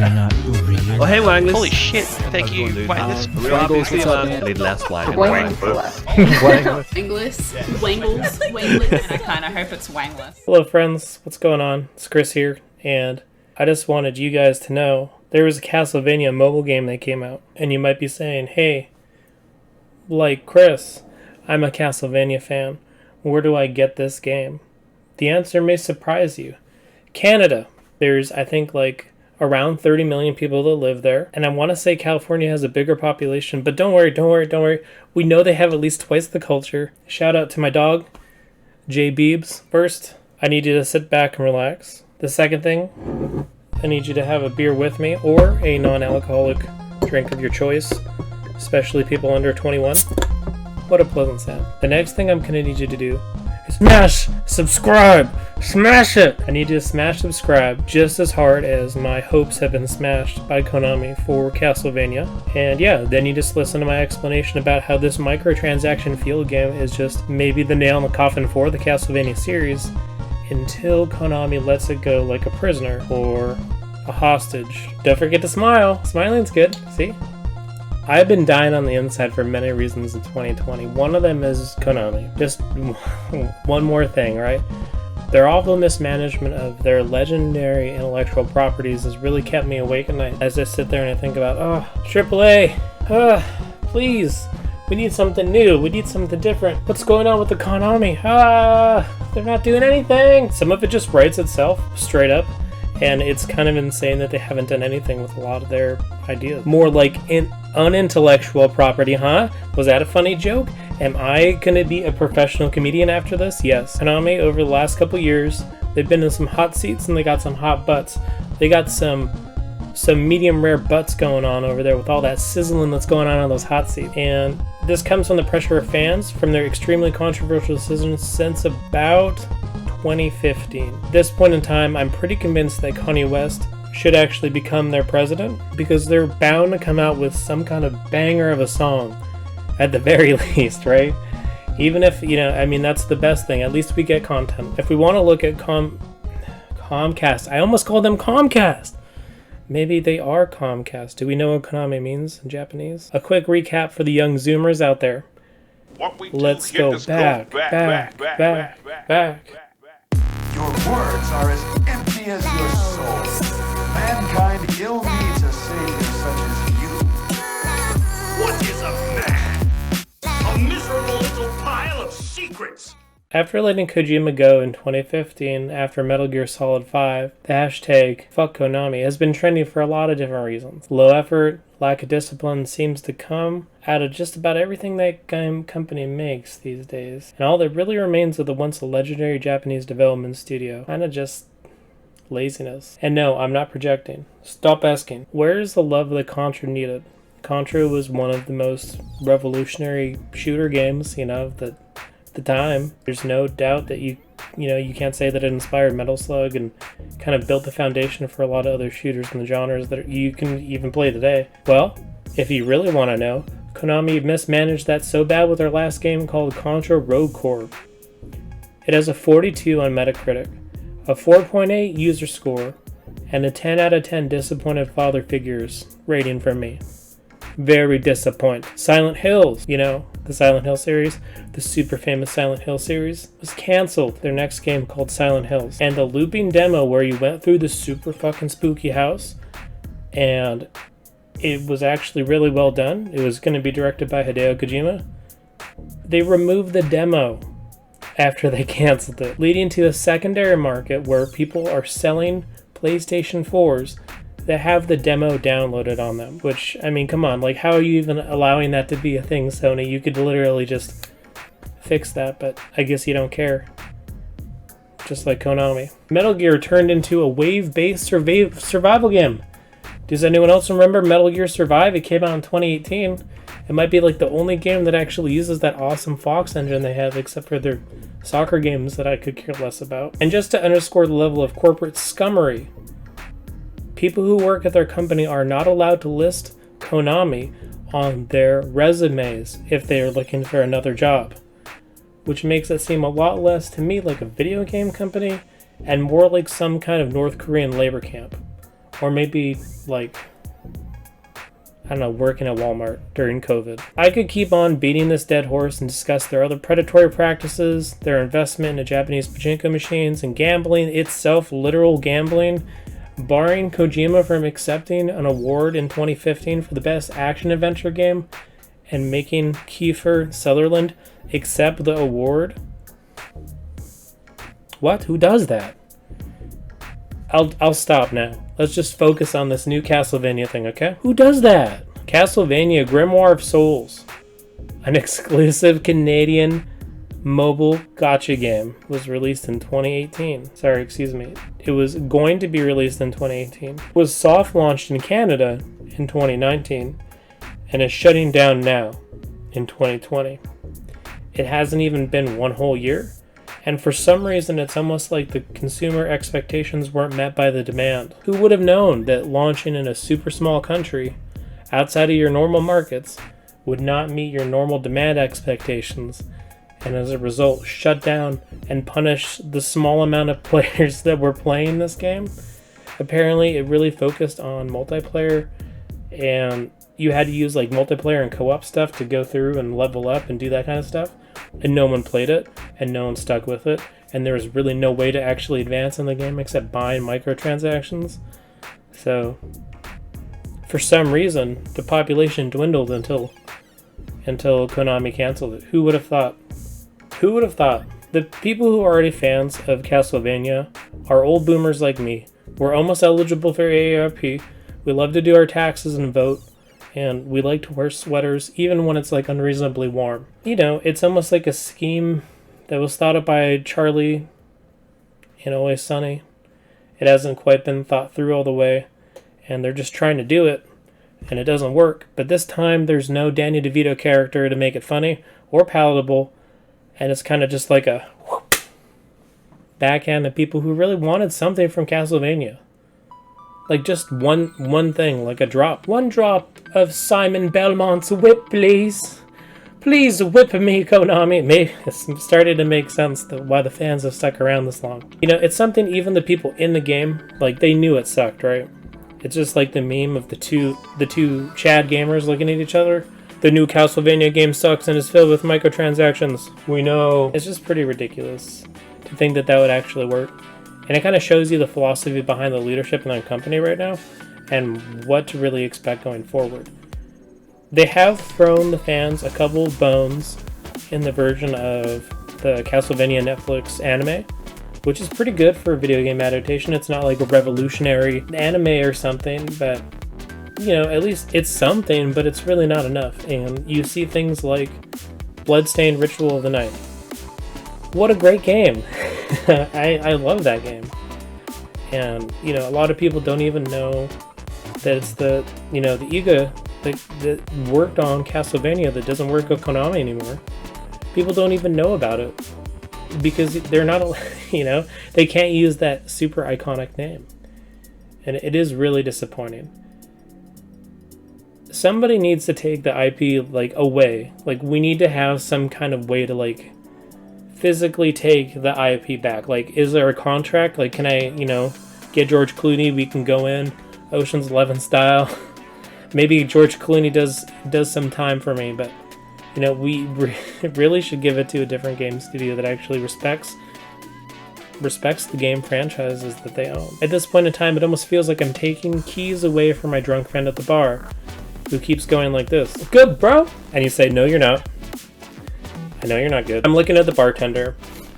They're not real. Oh, hey, Wangless. Holy shit, thank you, Wangless. We're obviously lead last line. Wangles. And I kind of hope it's Wangless. Hello friends, what's going on? It's Chris here, and I just wanted you guys to know there was a Castlevania mobile game that came out, and you might be saying, hey, like Chris, I'm a Castlevania fan. Where do I get this game? The answer may surprise you. Canada. There's, I think, like around 30 million people that live there, and I want to say California has a bigger population, but don't worry. We know they have at least twice the culture. Shout out to my dog, Jay Beebs. First, I need you to sit back and relax. The second thing, I need you to have a beer with me or a non-alcoholic drink of your choice, especially people under 21. What a pleasant sound. The next thing I'm going to need you to do is smash subscribe. Smash it! I need you to smash subscribe just as hard as my hopes have been smashed by Konami for Castlevania. And yeah, then you just listen to my explanation about how this microtransaction field game is just maybe the nail in the coffin for the Castlevania series until Konami lets it go like a prisoner or a hostage. Don't forget to smile. Smiling's good. See? I've been dying on the inside for many reasons in 2020. One of them is Konami. Just one more thing, right? Their awful mismanagement of their legendary intellectual properties has really kept me awake at night as I sit there and I think about, AAA, please, we need something new, we need something different. What's going on with the Konami? They're not doing anything. Some of it just writes itself, straight up, and it's kind of insane that they haven't done anything with a lot of their ideas. More like unintellectual property, huh? Was that a funny joke? Am I gonna be a professional comedian after this? Yes. Konami, over the last couple years, they've been in some hot seats and they got some hot butts. They got some medium rare butts going on over there with all that sizzling that's going on those hot seats. And this comes from the pressure of fans from their extremely controversial decisions since about 2015. At this point in time, I'm pretty convinced that Kanye West should actually become their president because they're bound to come out with some kind of banger of a song at the very least, right? Even if, that's the best thing. At least we get content. If we want to look at Comcast, I almost called them Comcast. Maybe they are Comcast. Do we know what Konami means in Japanese? A quick recap for the young Zoomers out there. Let's go back. Your words are as empty as your soul. Mankind ill needs a savior such as you. What is a man? A miserable little pile of secrets. After letting Kojima go in 2015 after Metal Gear Solid 5, the hashtag #FuckKonami has been trending for a lot of different reasons. Low effort, lack of discipline seems to come out of just about everything that game company makes these days. And all that really remains of the once legendary Japanese development studio, kinda just laziness. And no, I'm not projecting. Stop asking. Where is the love that Contra needed? Contra was one of the most revolutionary shooter games, of the time. There's no doubt that you can't say that it inspired Metal Slug and kind of built the foundation for a lot of other shooters in the genres that you can even play today. Well, if you really want to know, Konami mismanaged that so bad with their last game called Contra Rogue Corps. It has a 42 on Metacritic, a 4.8 user score, and a 10 out of 10 disappointed father figures rating from me. Very disappointed. Silent Hills, the Silent Hill series, the super famous Silent Hill series, was cancelled. Their next game called Silent Hills. And the looping demo where you went through the super fucking spooky house, and it was actually really well done. It was going to be directed by Hideo Kojima. They removed the demo after they canceled it, leading to a secondary market where people are selling PlayStation 4s that have the demo downloaded on them, which, come on, how are you even allowing that to be a thing, Sony? You could literally just fix that, but I guess you don't care. Just like Konami. Metal Gear turned into a wave-based survival game. Does anyone else remember Metal Gear Survive? It came out in 2018. It might be the only game that actually uses that awesome Fox engine they have, except for their soccer games that I could care less about. And just to underscore the level of corporate scummery, people who work at their company are not allowed to list Konami on their resumes if they are looking for another job, which makes it seem a lot less to me like a video game company and more like some kind of North Korean labor camp. Or maybe, like, I don't know, working at Walmart during COVID. I could keep on beating this dead horse and discuss their other predatory practices, their investment in Japanese pachinko machines, and gambling itself, literal gambling, barring Kojima from accepting an award in 2015 for the best action adventure game and making Kiefer Sutherland accept the award. What? Who does that? I'll stop now. Let's just focus on this new Castlevania thing, okay? Who does that? Castlevania Grimoire of Souls, an exclusive Canadian mobile gacha game, was released in 2018. Sorry, excuse me. It was going to be released in 2018. It was soft launched in Canada in 2019 and is shutting down now in 2020. It hasn't even been one whole year. And for some reason, it's almost like the consumer expectations weren't met by the demand. Who would have known that launching in a super small country, outside of your normal markets, would not meet your normal demand expectations, and as a result, shut down and punish the small amount of players that were playing this game? Apparently, it really focused on multiplayer, and you had to use like multiplayer and co-op stuff to go through and level up and do that kind of stuff. And no one played it, and no one stuck with it, and there was really no way to actually advance in the game except buying microtransactions. So, for some reason, the population dwindled until Konami canceled it. Who would have thought? Who would have thought? The people who are already fans of Castlevania are old boomers like me. We're almost eligible for AARP. We love to do our taxes and vote. And we like to wear sweaters even when it's like unreasonably warm. You know, it's almost like a scheme that was thought up by Charlie in Always Sunny. It hasn't quite been thought through all the way, and they're just trying to do it, and it doesn't work. But this time there's no Danny DeVito character to make it funny or palatable, and it's kind of just like a backhand to people who really wanted something from Castlevania. Like just one thing, like a drop. One drop of Simon Belmont's whip, please. Please whip me, Konami. Maybe it's started to make sense that why the fans have stuck around this long. You know, it's something even the people in the game, like they knew it sucked, right? It's just like the meme of the two Chad gamers looking at each other. The new Castlevania game sucks and is filled with microtransactions. We know. It's just pretty ridiculous to think that that would actually work. And it kind of shows you the philosophy behind the leadership in the company right now and what to really expect going forward. They have thrown the fans a couple of bones in the version of the Castlevania Netflix anime, which is pretty good for a video game adaptation. It's not like a revolutionary anime or something, but, you know, at least it's something, but it's really not enough. And you see things like Bloodstained Ritual of the Night. What a great game. I love that game. And, you know, a lot of people don't even know that it's the Iga that worked on Castlevania that doesn't work at Konami anymore. People don't even know about it because they're not, you know, they can't use that super iconic name. And it is really disappointing. Somebody needs to take the IP, like, away. Like, we need to have some kind of way to, like, physically take the IP back. Like, is there a contract? Like, can I, you know, get George Clooney? We can go in Ocean's 11 style. Maybe George Clooney does some time for me, but, you know, we really should give it to a different game studio that actually respects the game franchises that they own. At this point in time, it almost feels like I'm taking keys away from my drunk friend at the bar who keeps going like this. Good, bro? And you say, no, you're not. I know you're not good. I'm looking at the bartender,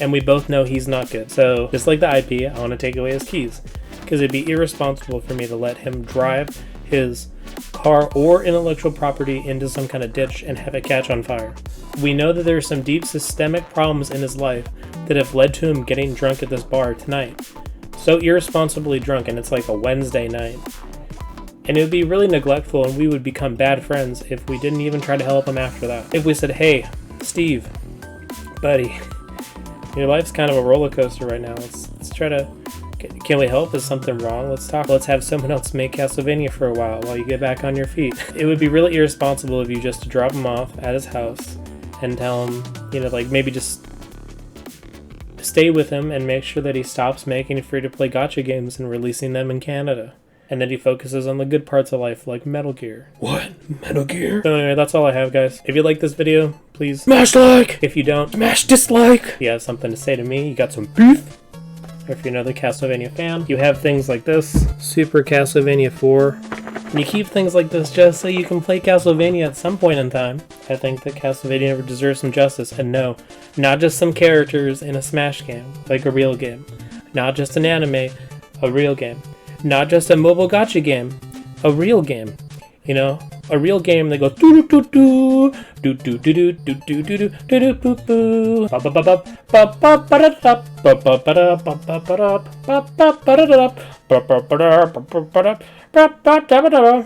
and we both know he's not good. So, just like the IP, I want to take away his keys. Because it'd be irresponsible for me to let him drive his car or intellectual property into some kind of ditch and have it catch on fire. We know that there are some deep systemic problems in his life that have led to him getting drunk at this bar tonight. So irresponsibly drunk, and it's like a Wednesday night. And it would be really neglectful, and we would become bad friends if we didn't even try to help him after that. If we said, hey, Steve, buddy, your life's kind of a roller coaster right now. Let's try to, can we help? Is something wrong? Let's talk. Let's have someone else make Castlevania for a while you get back on your feet. It would be really irresponsible of you just to drop him off at his house and tell him, you know, like maybe just stay with him and make sure that he stops making free-to-play gacha games and releasing them in Canada. and then he focuses on the good parts of life, like Metal Gear. What? Metal Gear? So anyway, that's all I have, guys. If you like this video, please smash like! If you don't, smash dislike! If you have something to say to me, you got some beef? Or if you're another Castlevania fan, you have things like this. Super Castlevania 4. And you keep things like this just so you can play Castlevania at some point in time. I think that Castlevania deserves some justice. And no, not just some characters in a Smash game, like a real game. Not just an anime, a real game. Not just a mobile gacha game, a real game. You know, a real game that goes doo doo doo doo doo doo doo doo doo doo doo doo doo boo boo ba ba ba ba ba ba ba da da ba ba ba da ba ba ba da ba ba ba da da ba ba ba da ba ba ba da ba ba da ba da.